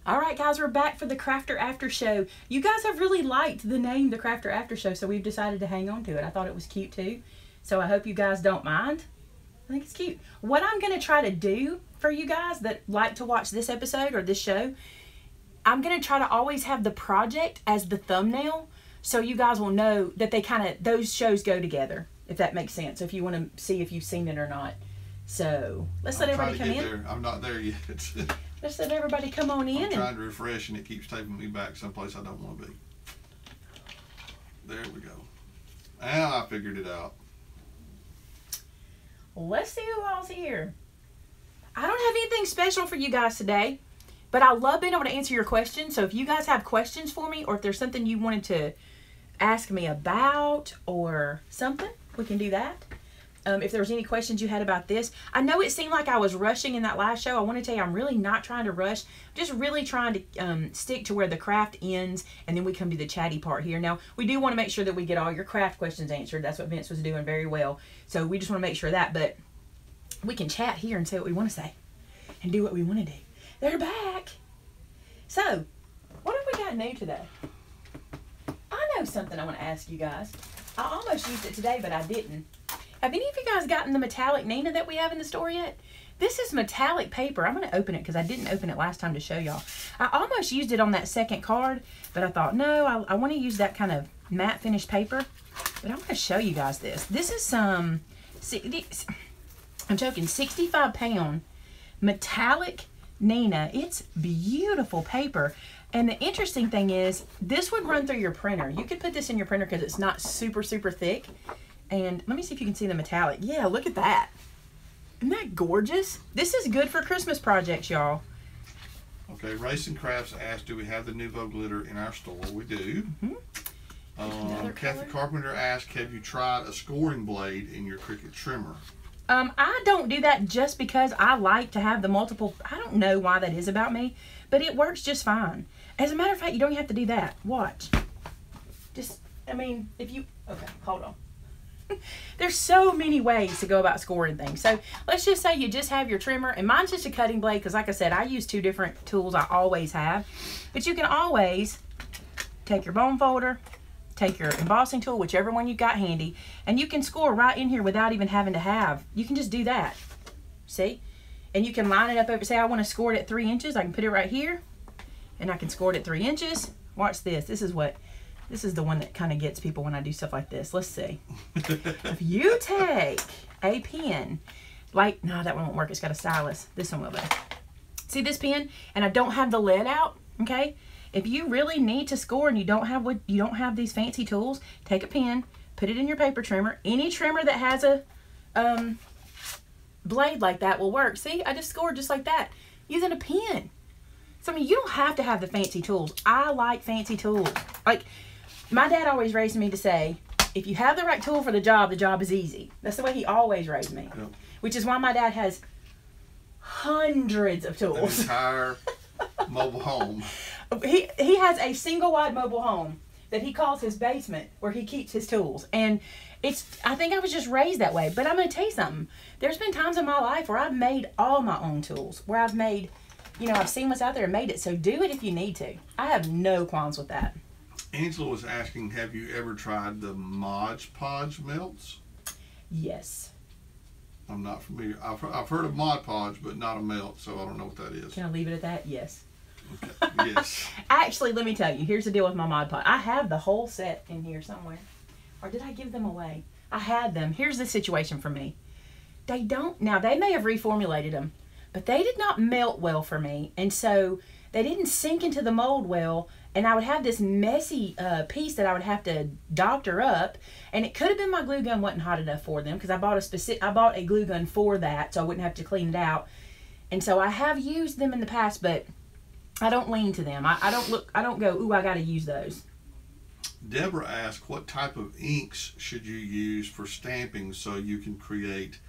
All right, guys, we're back for the Crafter After Show. You guys have really liked the name, the Crafter After Show, so we've decided to hang on to it. I thought it was cute, too. So I hope you guys don't mind. I think it's cute. What I'm going to try to do for you guys that like to watch this episode or this show, I'm going to try to always have the project as the thumbnail so you guys will know that they kind of, those shows go together, if that makes sense, if you want to see if you've seen it or not. So let's let everybody come in. There. I'm not there yet. Let's let everybody come on in. I'm trying to refresh and it keeps taking me back someplace I don't want to be. There we go. And I figured it out. Let's see who all's here. I don't have anything special for you guys today, but I love being able to answer your questions. So if you guys have questions for me, or if there's something you wanted to ask me about or something, we can do that. If there was any questions you had about this. I know it seemed like I was rushing in that last show. I want to tell you I'm really not trying to rush. I'm just really trying to stick to where the craft ends, and then we come to the chatty part here. Now, we do want to make sure that we get all your craft questions answered. That's what Vince was doing very well. So we just want to make sure of that. But we can chat here and say what we want to say and do what we want to do. They're back. So, what have we got new today? I know something I want to ask you guys. I almost used it today, but I didn't. Have any of you guys gotten the metallic Nina that we have in the store yet? This is metallic paper. I'm going to open it because I didn't open it last time to show y'all. I almost used it on that second card, but I thought, no, I want to use that kind of matte finish paper. But I'm going to show you guys this. This is some, I'm joking, 65-pound metallic Nina. It's beautiful paper. And the interesting thing is, this would run through your printer. You could put this in your printer because it's not super, super thick. And let me see if you can see the metallic. Yeah, look at that. Isn't that gorgeous? This is good for Christmas projects, y'all. Okay, Racing Crafts asked, do we have the Nouveau glitter in our store? We do. Kathy Carpenter asked, have you tried a scoring blade in your Cricut trimmer? I don't do that just because I like to have the multiple. I don't know why that is about me, but it works just fine. As a matter of fact, you don't have to do that. Watch. Just, I mean, if you, okay, hold on. There's so many ways to go about scoring things. So let's just say you just have your trimmer, and mine's just a cutting blade because, like I said, I use two different tools. I always have. But you can always take your bone folder, take your embossing tool, whichever one you got handy, and you can score right in here without even having to have. You can just do that. See? And you can line it up over, say I want to score it at 3 inches. I can put it right here, and I can score it at 3 inches. Watch this. This is the one that kind of gets people when I do stuff like this. Let's see. If you take a pen, like, no, that one won't work. It's got a stylus. This one will be. See this pen? And I don't have the lead out, okay? If you really need to score and you don't have these fancy tools, take a pen, put it in your paper trimmer. Any trimmer that has a blade like that will work. See, I just scored just like that using a pen. So, I mean, you don't have to have the fancy tools. I like fancy tools. Like, my dad always raised me to say, if you have the right tool for the job is easy. That's the way he always raised me. Yep. Which is why my dad has hundreds of tools. An entire mobile home. He has a single wide mobile home that he calls his basement where he keeps his tools. And I think I was just raised that way. But I'm going to tell you something. There's been times in my life where I've made all my own tools. Where I've made, I've seen what's out there and made it. So do it if you need to. I have no qualms with that. Angela was asking, have you ever tried the Mod Podge melts? Yes. I'm not familiar. I've heard of Mod Podge, but not a melt, so I don't know what that is. Can I leave it at that? Yes. Okay. Yes. Actually, let me tell you. Here's the deal with my Mod Podge. I have the whole set in here somewhere. Or did I give them away? I had them. Here's the situation for me. Now, they may have reformulated them, but they did not melt well for me. And so they didn't sink into the mold well. And I would have this messy piece that I would have to doctor up, and it could have been my glue gun wasn't hot enough for them because I bought a glue gun for that, so I wouldn't have to clean it out. And so I have used them in the past, but I don't lean to them. I don't go, ooh, I got to use those. Deborah asked, what type of inks should you use for stamping so you can create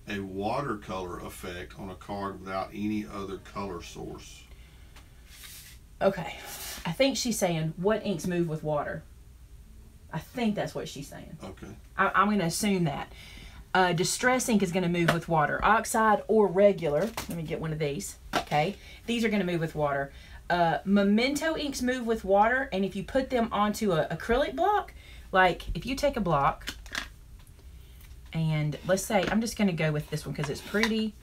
a watercolor effect on a card without any other color source? Okay. I think she's saying, what inks move with water? I think that's what she's saying. Okay. I'm going to assume that. Distress ink is going to move with water. Oxide or regular. Let me get one of these. Okay. These are going to move with water. Memento inks move with water, and if you put them onto an acrylic block, like if you take a block, and let's say, I'm just going to go with this one because it's pretty.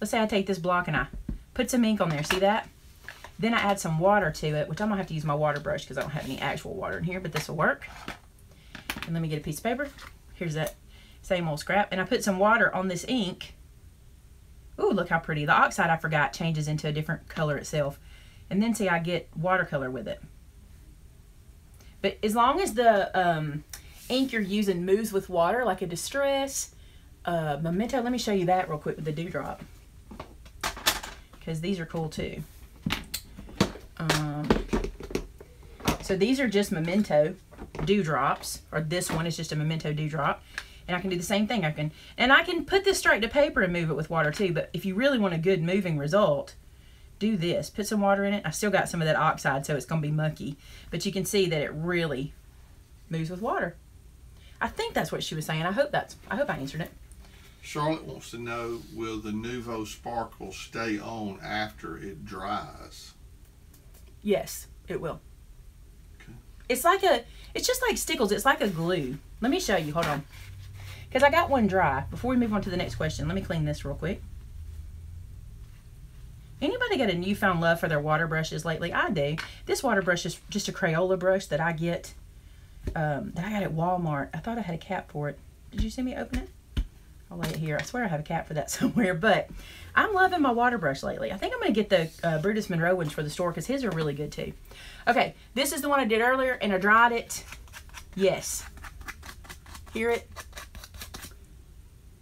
Let's say I take this block and I put some ink on there, see that? Then I add some water to it, which I'm going to have to use my water brush because I don't have any actual water in here, but this will work. And let me get a piece of paper. Here's that same old scrap. And I put some water on this ink. Ooh, look how pretty. The oxide, I forgot, changes into a different color itself. And then see, I get watercolor with it. But as long as the ink you're using moves with water, like a Distress, Memento, let me show you that real quick with the dewdrop. Because these are cool too. So these are just Memento dewdrops, or this one is just a Memento dewdrop. And I can do the same thing. I can put this straight to paper and move it with water too, but if you really want a good moving result, do this. Put some water in it. I still got some of that oxide, so it's going to be mucky, but you can see that it really moves with water. I think that's what she was saying. I hope I answered it. Charlotte wants to know, will the Nouveau Sparkle stay on after it dries? Yes, it will. Okay. It's just like Stickles. It's like a glue. Let me show you. Hold on. Because I got one dry. Before we move on to the next question, let me clean this real quick. Anybody got a newfound love for their water brushes lately? I do. This water brush is just a Crayola brush that I get, that I got at Walmart. I thought I had a cap for it. Did you see me open it? I'll lay it here. I swear I have a cap for that somewhere, but I'm loving my water brush lately. I think I'm going to get the Brutus Monroe ones for the store because his are really good too. Okay, this is the one I did earlier and I dried it. Yes. Hear it?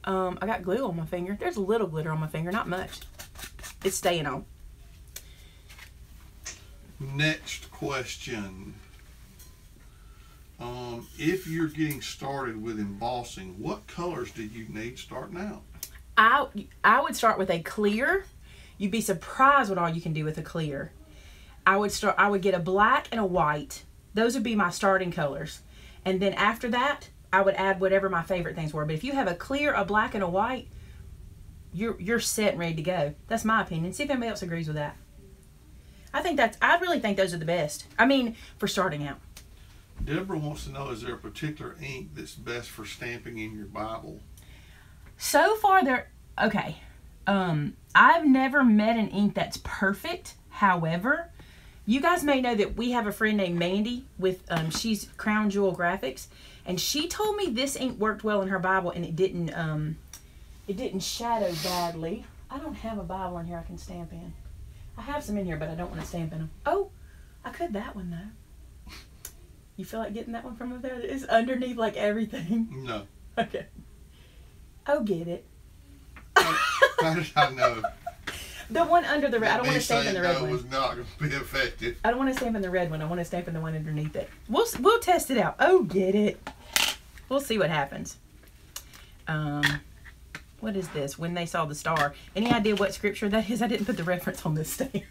I got glue on my finger. There's a little glitter on my finger, not much. It's staying on. Next question. If you're getting started with embossing, what colors do you need starting out? I would start with a clear. You'd be surprised what all you can do with a clear. I would get a black and a white. Those would be my starting colors. And then after that, I would add whatever my favorite things were. But if you have a clear, a black, and a white, you're set and ready to go. That's my opinion. See if anybody else agrees with that. I really think those are the best. I mean, for starting out. Deborah wants to know, is there a particular ink that's best for stamping in your Bible? So far, okay. I've never met an ink that's perfect. However, you guys may know that we have a friend named Mandy with, she's Crown Jewel Graphics, and she told me this ink worked well in her Bible and it didn't shadow badly. I don't have a Bible in here I can stamp in. I have some in here, but I don't want to stamp in them. Oh, I could that one though. You feel like getting that one from over there? It's underneath like everything. No. Okay. Oh, get it. How did I know? The one under the red. I don't want to stamp in the red one. Was not going to be effective. I don't want to stamp in the red one. I want to stamp in the one underneath it. We'll test it out. Oh, get it. We'll see what happens. What is this? When they saw the star. Any idea what scripture that is? I didn't put the reference on this stamp.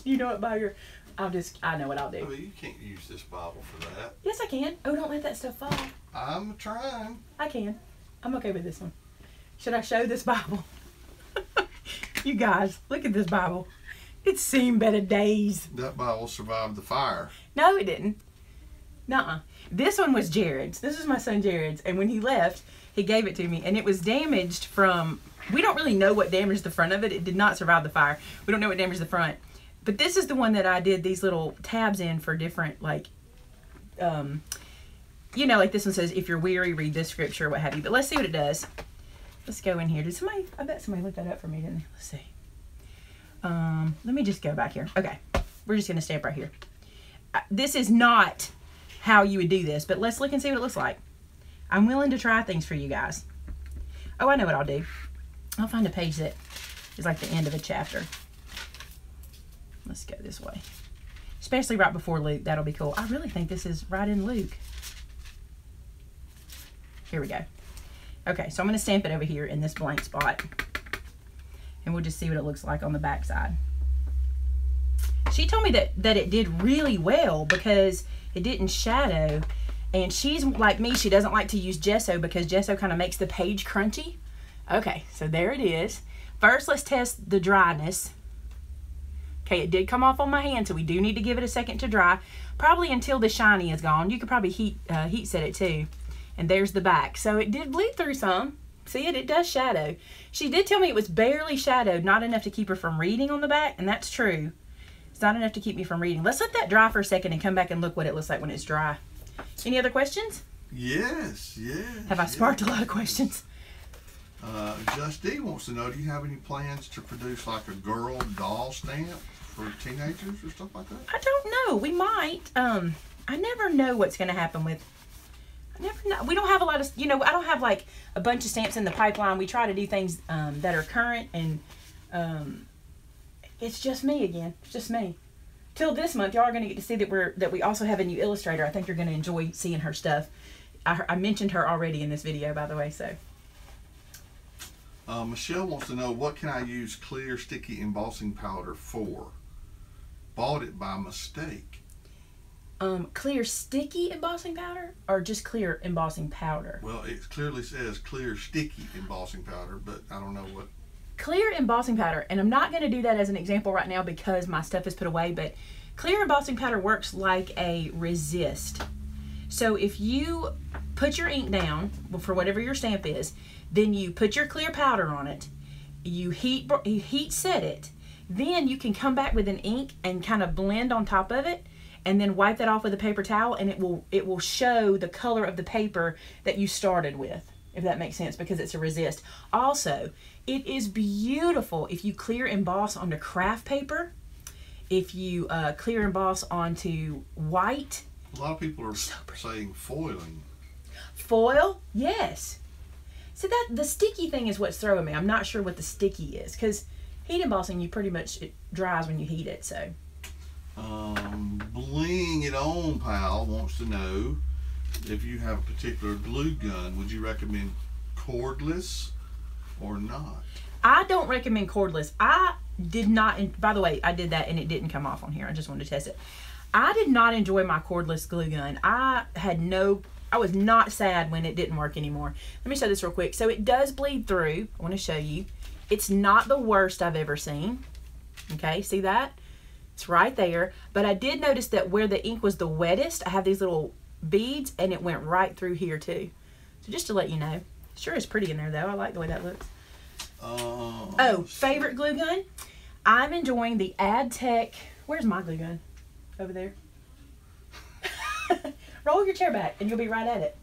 You know it by your... I know what I'll do. I mean, you can't use this Bible for that. Yes, I can. Oh, don't let that stuff fall. I'm trying. I can. I'm okay with this one. Should I show this Bible? You guys, look at this Bible. It's seen better days. That Bible survived the fire. No, it didn't. Nuh-uh. This one was Jared's. This is my son Jared's. And when he left, he gave it to me. And it was damaged from... We don't really know what damaged the front of it. It did not survive the fire. We don't know what damaged the front. But this is the one that I did these little tabs in for different, like, you know, like this one says, if you're weary, read this scripture, what have you. But let's see what it does. Let's go in here. I bet somebody looked that up for me, didn't they? Let's see. Let me just go back here. Okay. We're just going to stamp right here. This is not how you would do this, but let's look and see what it looks like. I'm willing to try things for you guys. Oh, I know what I'll do. I'll find a page that is like the end of a chapter. Let's go this way. Especially right before Luke. That'll be cool. I really think this is right in Luke. Here we go. Okay, so I'm going to stamp it over here in this blank spot. And we'll just see what it looks like on the back side. She told me that it did really well because it didn't shadow. And she's like me. She doesn't like to use gesso because gesso kind of makes the page crunchy. Okay, so there it is. First, let's test the dryness. Okay, it did come off on my hand, so we do need to give it a second to dry. Probably until the shiny is gone. You could probably heat set it too. And there's the back. So it did bleed through some. See it? It does shadow. She did tell me it was barely shadowed, not enough to keep her from reading on the back, and that's true. It's not enough to keep me from reading. Let's let that dry for a second and come back and look what it looks like when it's dry. Any other questions? Yes. Have I sparked a lot of questions? Just D wants to know, do you have any plans to produce like a girl doll stamp for teenagers or stuff like that? I don't know. We might. I never know what's going to happen with... I never know. We don't have a lot of... I don't have like a bunch of stamps in the pipeline. We try to do things that are current, and it's just me again. It's just me. Till this month, y'all are going to get to see that we also have a new illustrator. I think you're going to enjoy seeing her stuff. I mentioned her already in this video, by the way, so... Michelle wants to know, what can I use clear sticky embossing powder for? Bought it by mistake. Clear sticky embossing powder or just clear embossing powder? Well, it clearly says clear sticky embossing powder, but I don't know what. Clear embossing powder, and I'm not going to do that as an example right now because my stuff is put away, but clear embossing powder works like a resist. So if you put your ink down for whatever your stamp is, then you put your clear powder on it, you heat set it, then you can come back with an ink and kind of blend on top of it, and then wipe that off with a paper towel, and it will show the color of the paper that you started with, if that makes sense, because it's a resist. Also, it is beautiful if you clear emboss onto craft paper, if you clear emboss onto white. A lot of people are saying foiling. Foil? Yes. So the sticky thing is what's throwing me. I'm not sure what the sticky is, because heat embossing, it dries when you heat it, so. Bling It On Pal wants to know, if you have a particular glue gun, would you recommend cordless or not? I don't recommend cordless. I did not, by the way, I did that and it didn't come off on here. I just wanted to test it. I did not enjoy my cordless glue gun. I was not sad when it didn't work anymore. Let me show this real quick. So it does bleed through. I want to show you. It's not the worst I've ever seen. Okay, see that? It's right there. But I did notice that where the ink was the wettest, I have these little beads, and it went right through here too. So just to let you know. Sure is pretty in there though. I like the way that looks. Oh, favorite glue gun? I'm enjoying the AdTech. Where's my glue gun? Over there. Roll your chair back and you'll be right at it.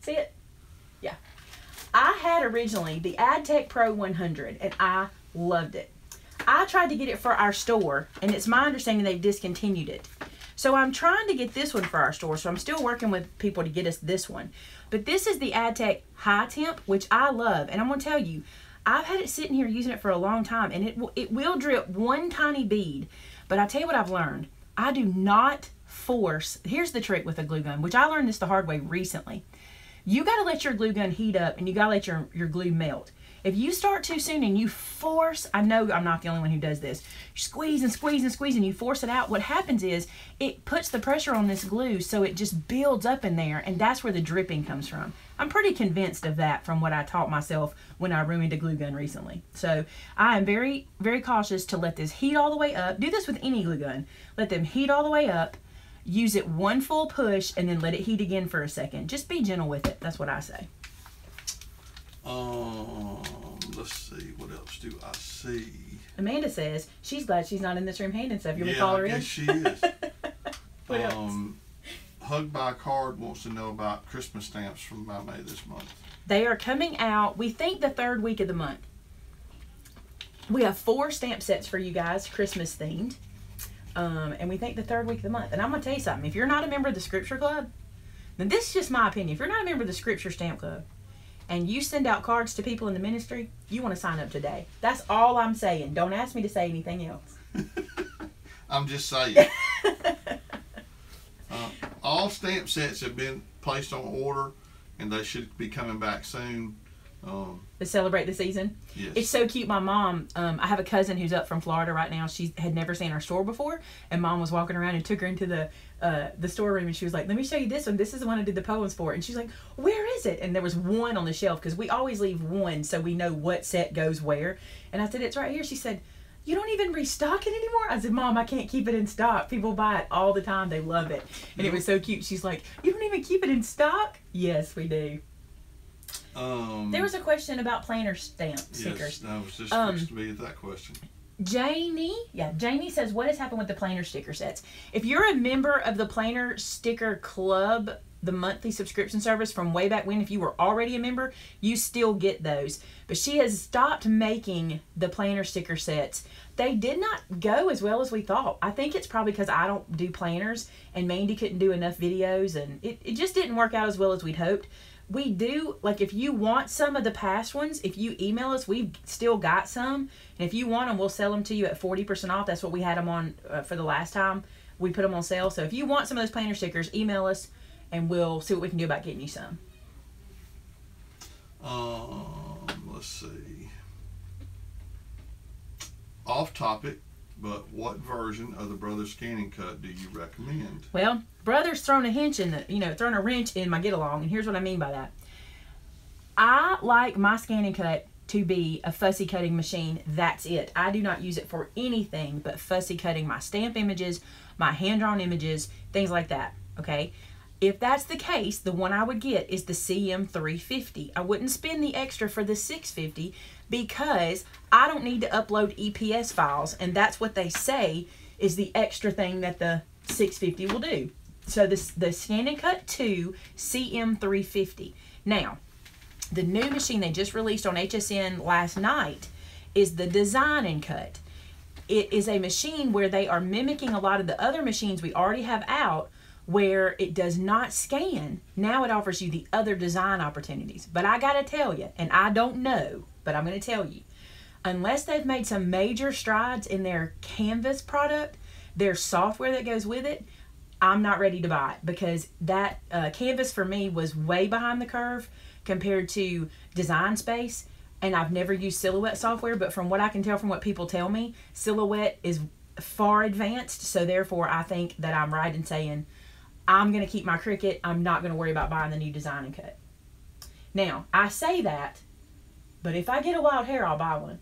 See it? Yeah. I had originally the AdTech Pro 100 and I loved it. I tried to get it for our store, and it's my understanding they've discontinued it. So I'm trying to get this one for our store, so I'm still working with people to get us this one. But this is the AdTech High Temp, which I love, and I'm going to tell you, I've had it sitting here using it for a long time, and it will drip one tiny bead. But I tell you what I've learned. I do not force. Here's the trick with a glue gun, which I learned this the hard way recently. You got to let your glue gun heat up, and you got to let your glue melt. If you start too soon and you force, I know I'm not the only one who does this, you squeeze and squeeze and squeeze and you force it out, what happens is it puts the pressure on this glue so it just builds up in there, and that's where the dripping comes from. I'm pretty convinced of that from what I taught myself when I ruined a glue gun recently. So I am very, very cautious to let this heat all the way up. Do this with any glue gun. Let them heat all the way up, use it one full push, and then let it heat again for a second. Just be gentle with it. That's what I say. Let's see, what else do I see? Amanda says she's glad she's not in this room handing stuff. You want me to call her in? Yeah, I guess she is. What else? Hug by Card wants to know about Christmas stamps from Maymay this month. They are coming out, we think, the third week of the month. We have 4 stamp sets for you guys, Christmas themed. And we think the third week of the month. And I'm going to tell you something. If you're not a member of the Scripture Club, then this is just my opinion. If you're not a member of the Scripture Stamp Club, and you send out cards to people in the ministry, you want to sign up today. That's all I'm saying. Don't ask me to say anything else. I'm just saying. All stamp sets have been placed on order, and they should be coming back soon. To celebrate the season. Yes. It's so cute. My mom, I have a cousin who's up from Florida right now. She had never seen our store before, and Mom was walking around and took her into the storeroom, and she was like, "Let me show you this one. This is the one I did the poems for." And she's like, "Where is it?" And there was one on the shelf, because we always leave one so we know what set goes where. And I said, "It's right here." She said, "You don't even restock it anymore?" I said, "Mom, I can't keep it in stock. People buy it all the time. They love it." And it was so cute. She's like, "You don't even keep it in stock?" Yes, we do. There was a question about planner stamp stickers. Yes, I was just supposed to be at that question. Janie says, what has happened with the planner sticker sets? If you're a member of the Planner Sticker Club, the monthly subscription service from way back when, if you were already a member, you still get those. But she has stopped making the planner sticker sets. They did not go as well as we thought. I think it's probably because I don't do planners and Mandy couldn't do enough videos, and it just didn't work out as well as we'd hoped. We do, like, if you want some of the past ones, if you email us, we've still got some. And if you want them, we'll sell them to you at 40% off. That's what we had them on for the last time we put them on sale. So if you want some of those planner stickers, email us and we'll see what we can do about getting you some. Let's see. Off topic, but what version of the Brother Scanning Cut do you recommend? Well, Brother's thrown a wrench in my get along, and here's what I mean by that. I like my scanning cut to be a fussy cutting machine. That's it. I do not use it for anything but fussy cutting my stamp images, my hand-drawn images, things like that. Okay? If that's the case, the one I would get is the CM350. I wouldn't spend the extra for the 650 because I don't need to upload EPS files, and that's what they say is the extra thing that the 650 will do. So the Scan and Cut 2 CM350. Now, the new machine they just released on HSN last night is the Design and Cut. It is a machine where they are mimicking a lot of the other machines we already have out, where it does not scan. Now it offers you the other design opportunities. But I gotta tell you, and I don't know, but I'm gonna tell you, unless they've made some major strides in their Canvas product, their software that goes with it, I'm not ready to buy it, because that Canvas for me was way behind the curve compared to Design Space, and I've never used Silhouette software, but from what I can tell from what people tell me, Silhouette is far advanced, so therefore I think that I'm right in saying I'm going to keep my Cricut. I'm not going to worry about buying the new Design and Cut. Now, I say that, but if I get a wild hair, I'll buy one.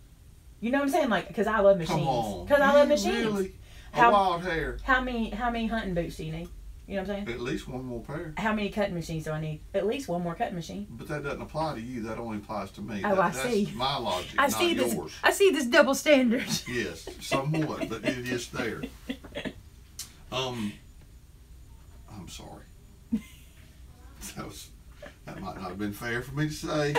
You know what I'm saying? Like, because I love machines. Because I love machines. Really? Wild hair. How many hunting boots do you need? You know what I'm saying? At least one more pair. How many cutting machines do I need? At least one more cutting machine. But that doesn't apply to you. That only applies to me. Oh, I see. That's my logic, I not see this. yours. I see this double standard. Yes, somewhat, but it is there. I'm sorry. That might not have been fair for me to say.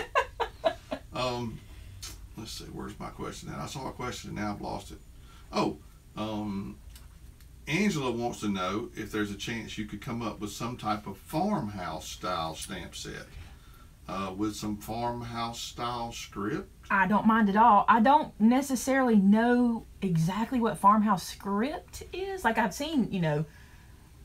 Let's see, where's my question now? I saw a question and now I've lost it. Oh, Angela wants to know if there's a chance you could come up with some type of farmhouse style stamp set with some farmhouse style script. I don't mind at all. I don't necessarily know exactly what farmhouse script is. Like, I've seen,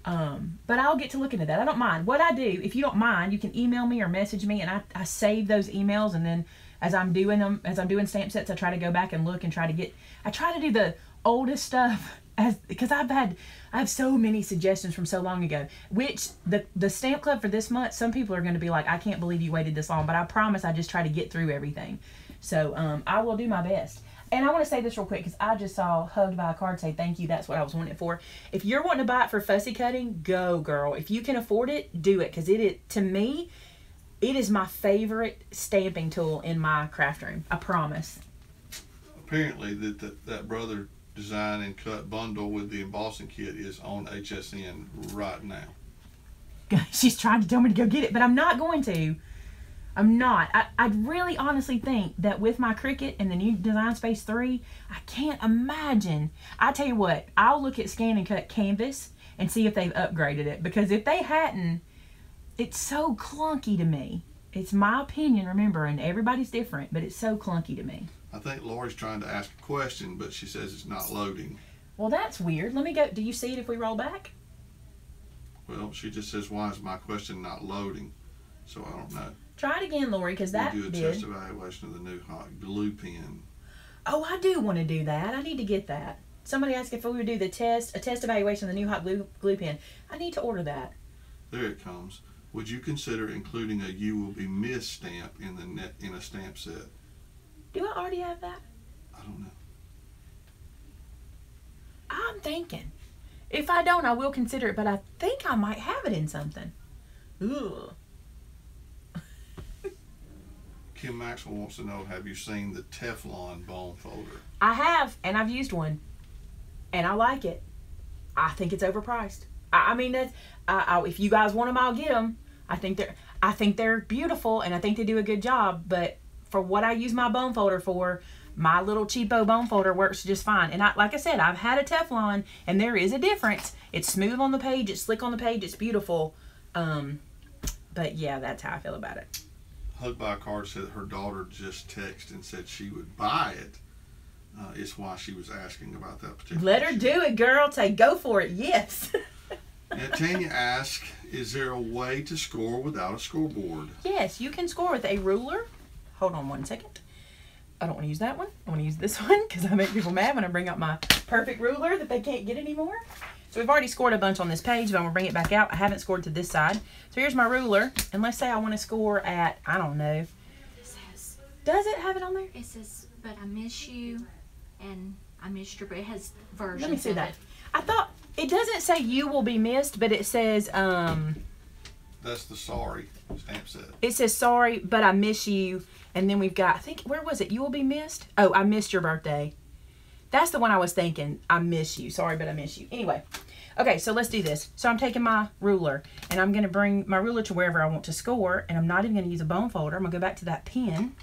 but I'll get to look into that. I don't mind. What I do, if you don't mind, you can email me or message me, and I save those emails, and then as I'm doing stamp sets, I try to go back and look and try to do the oldest stuff, because I have so many suggestions from so long ago, which the stamp club for this month, some people are going to be like, I can't believe you waited this long, but I promise I just try to get through everything. So I will do my best. And I want to say this real quick, because I just saw Hugged by a Card say thank you. That's what I was wanting it for. If you're wanting to buy it for fussy cutting, go, girl. If you can afford it, do it, because to me, it is my favorite stamping tool in my craft room. I promise. Apparently, that Brother Design and Cut bundle with the embossing kit is on HSN right now. She's trying to tell me to go get it, but I'm not going to. I'm not. I really honestly think that with my Cricut and the new Design Space 3, I can't imagine. I tell you what, I'll look at Scan and Cut Canvas and see if they've upgraded it, because if they hadn't, it's so clunky to me. It's my opinion, remember, and everybody's different, but it's so clunky to me. I think Lori's trying to ask a question, but she says it's not loading. Well, that's weird. Let me go. Do you see it if we roll back? Well, she just says, why is my question not loading? So I don't know. Try it again, Lori, because that we do a did. test evaluation of the new hot glue pen. Oh, I do want to do that. I need to get that. Somebody asked if we would do a test evaluation of the new hot glue pen. I need to order that. There it comes. Would you consider including a "You Will Be Missed" stamp in a stamp set? Do I already have that? I don't know. I'm thinking. If I don't, I will consider it, but I think I might have it in something. Ugh. Kim Maxwell wants to know, have you seen the Teflon bone folder? I have, and I've used one, and I like it. I think it's overpriced. I mean, that's if you guys want them, I'll get them. I think they're beautiful, and I think they do a good job. But for what I use my bone folder for, my little cheapo bone folder works just fine. And like I said, I've had a Teflon, and there is a difference. It's smooth on the page, it's slick on the page, it's beautiful. But yeah, that's how I feel about it. Hug by a Card said her daughter just texted and said she would buy it. It's why she was asking about that particular Let her do it, girl. Say, go for it. Yes. Now, Tanya asked, is there a way to score without a scoreboard? Yes, you can score with a ruler. Hold on one second. I don't want to use that one. I want to use this one because I make people mad when I bring out my perfect ruler that they can't get anymore. So we've already scored a bunch on this page, but I'm going to bring it back out. I haven't scored to this side. So here's my ruler. And let's say I want to score at, I don't know. Does it have it on there? It says, but I miss you, and I missed your, but it has versions. Let me see of that. it. I thought, it doesn't say you will be missed, but it says, That's the sorry stamp set. it says sorry, but I miss you. And then we've got, I think, where was it? You will be missed? Oh, I missed your birthday. That's the one I was thinking. I miss you. Sorry, but I miss you. Anyway. Okay, so let's do this. So I'm taking my ruler, and I'm going to bring my ruler to wherever I want to score, and I'm not even going to use a bone folder. I'm going to go back to that pen,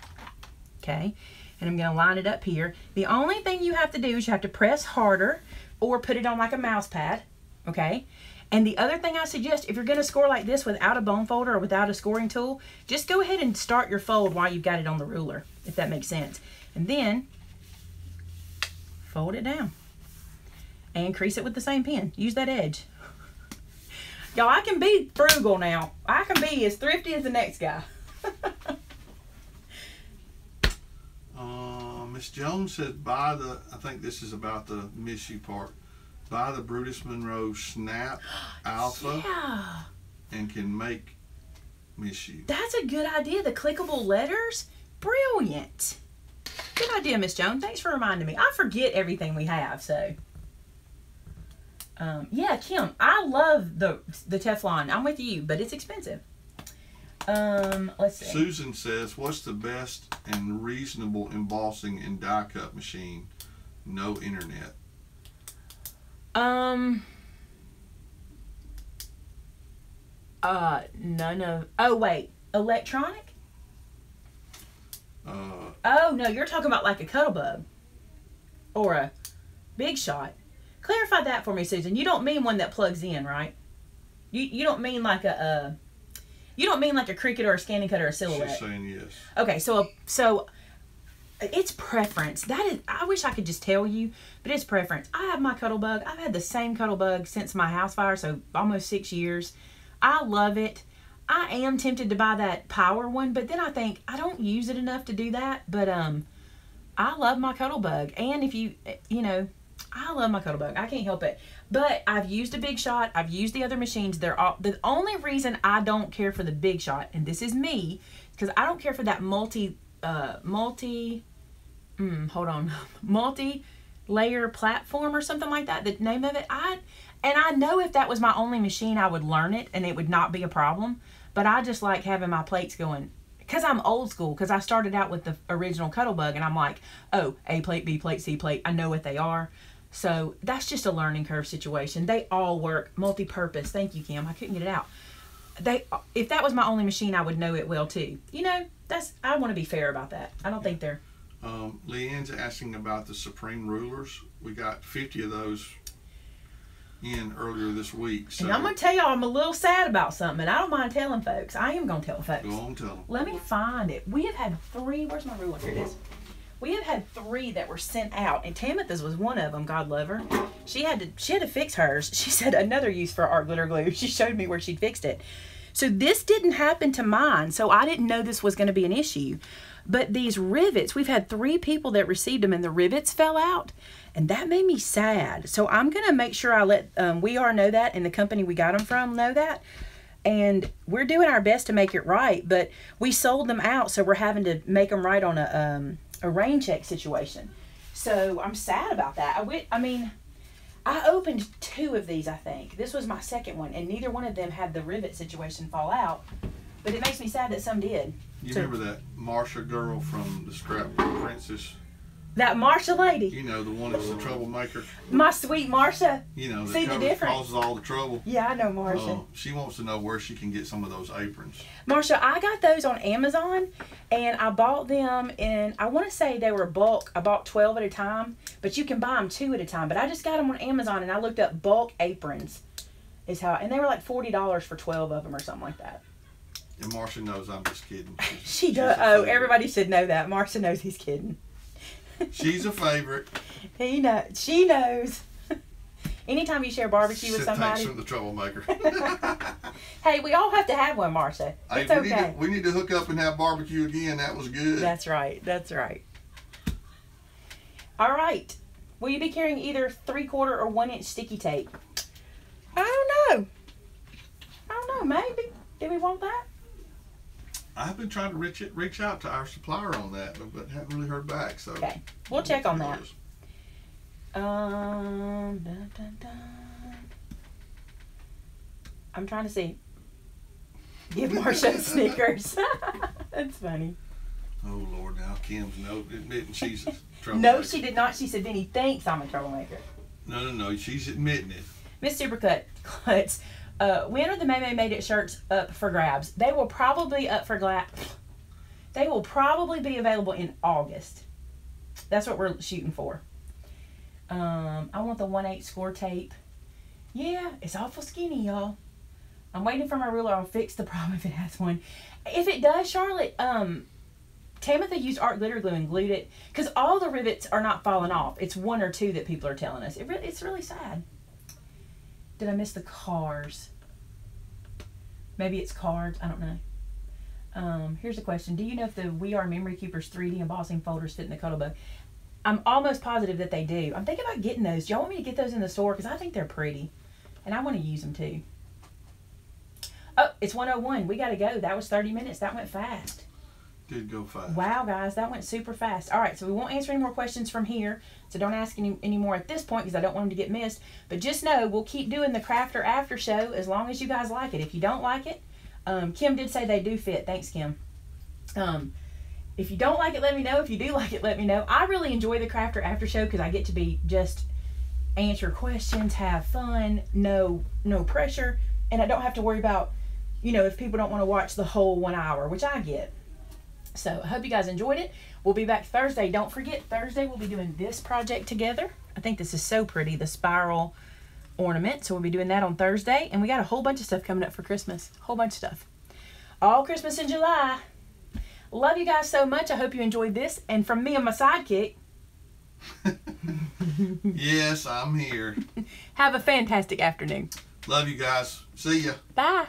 okay, and I'm going to line it up here. The only thing you have to do is you have to press harder or put it on like a mouse pad, okay? And the other thing I suggest, if you're going to score like this without a bone folder or without a scoring tool, just go ahead and start your fold while you've got it on the ruler, if that makes sense. And then fold it down. And crease it with the same pen. Use that edge. Y'all, I can be frugal now. I can be as thrifty as the next guy. Miss Jones said, buy the, I think this is about the miss you part, buy the Brutus Monroe Snap Alpha Yeah. and can make miss you. That's a good idea. The clickable letters. Brilliant. Good idea, Miss Jones. Thanks for reminding me. I forget everything we have, so. Yeah, Kim, I love the Teflon. I'm with you, but it's expensive. Let's see. Susan says, what's the best and reasonable embossing and die cut machine? No internet. None of, oh wait, electronic? Oh no, you're talking about like a Cuttlebug or a Big Shot. Clarify that for me, Susan. You don't mean one that plugs in, right? You don't mean like a you don't mean like a Cricut or a Scanning Cut or a Silhouette. She's saying yes. Okay, so it's preference. That is, I wish I could just tell you, but it's preference. I have my Cuttlebug. I've had the same Cuttlebug since my house fire, so almost 6 years. I love it. I am tempted to buy that power one, but then I think I don't use it enough to do that. But I love my Cuttlebug, and if you know, I love my Cuttlebug. I can't help it. But I've used a Big Shot. I've used the other machines. They're all, the only reason I don't care for the Big Shot, and this is me, because I don't care for that multi-layer platform or something like that. The name of it. And I know if that was my only machine, I would learn it and it would not be a problem. But I just like having my plates going, because I'm old school, because I started out with the original Cuttlebug, and I'm like, oh, A plate, B plate, C plate. I know what they are. So that's just a learning curve situation. They all work multi-purpose. Thank you, Kim. I couldn't get it out. If that was my only machine, I would know it well too. You know, I want to be fair about that. I don't think they're. Leanne's asking about the Supreme rulers. We got 50 of those in earlier this week. So And I'm going to tell y'all, I'm a little sad about something, and I don't mind telling folks. I am going to tell folks. go on, tell them. Let me find it. We have had 3. Where's my ruler? Here it is. We have had 3 that were sent out, and Tamitha's was one of them. God love her. She had to fix hers. She said another use for art glitter glue. She showed me where she'd fixed it. So this didn't happen to mine, so I didn't know this was going to be an issue. But these rivets, we've had 3 people that received them, and the rivets fell out, and that made me sad. So I'm going to make sure I let We Are know that, and the company we got them from know that. And we're doing our best to make it right, but we sold them out, so we're having to make them right on a rain check situation. So I'm sad about that. I opened 2 of these, I think. This was my second one, and neither one of them had the rivet situation fall out. But it makes me sad that some did. You remember that Marsha girl from the Scrap Princess? That Marsha lady. You know, the one that's the troublemaker. My sweet Marsha. You know, See the difference? Causes all the trouble. Yeah, I know Marsha. She wants to know where she can get some of those aprons. Marsha, I got those on Amazon, and I bought them in, I want to say they were bulk. I bought 12 at a time, but you can buy them 2 at a time. But I just got them on Amazon, and I looked up bulk aprons. And they were like $40 for 12 of them or something like that. And Marsha knows I'm just kidding. She does. Oh, everybody should know that. Marsha knows he's kidding. She's a favorite. He knows. She knows. Anytime you share barbecue with somebody. Thanks from the troublemaker. Hey, we all have to have one, Marsha. It's okay. We need to hook up and have barbecue again. That was good. That's right. That's right. All right. Will you be carrying either 3/4 or 1-inch sticky tape? I don't know. Maybe. Do we want that? I've been trying to reach out to our supplier on that, but haven't really heard back. So okay, we'll check on that. Dun, dun, dun. I'm trying to see. Give Marsha Snickers. That's funny. Oh Lord, now Kim's admitting she's a troublemaker. No, she did not. She said Vinny thinks I'm a troublemaker. No. She's admitting it. Miss Supercut Klutz. When are the Maymay Made It shirts up for grabs? They will probably They will probably be available in August. That's what we're shooting for. I want the 1/8 score tape. Yeah, it's awful skinny, y'all. I'm waiting for my ruler. I'll fix the problem if it has one. If it does, Charlotte, Tamitha used art glitter glue and glued it because all the rivets are not falling off. It's 1 or 2 that people are telling us. It's really sad. Did I miss the cars? Maybe it's cards. I don't know. Here's a question. Do you know if the We Are Memory Keepers 3D embossing folders fit in the Cuttlebug? I'm almost positive that they do. I'm thinking about getting those. Do y'all want me to get those in the store? Because I think they're pretty. And I want to use them too. Oh, it's 1:01. We got to go. That was 30 minutes. That went fast. Did go fast. Wow, guys. That went super fast. All right, so we won't answer any more questions from here. So don't ask any more at this point because I don't want them to get missed. But just know we'll keep doing the crafter after show as long as you guys like it. If you don't like it, Kim did say they do fit. Thanks, Kim. If you don't like it, let me know. If you do like it, let me know. I really enjoy the crafter after show because I get to be just answer questions, have fun, no pressure, and I don't have to worry about, if people don't want to watch the whole 1 hour, which I get. So I hope you guys enjoyed it. We'll be back Thursday. Don't forget, Thursday we'll be doing this project together. I think this is so pretty, the spiral ornament. So we'll be doing that on Thursday. And we got a whole bunch of stuff coming up for Christmas. A whole bunch of stuff. All Christmas in July. Love you guys so much. I hope you enjoyed this. And from me and my sidekick. Yes, I'm here. Have a fantastic afternoon. Love you guys. See ya. Bye.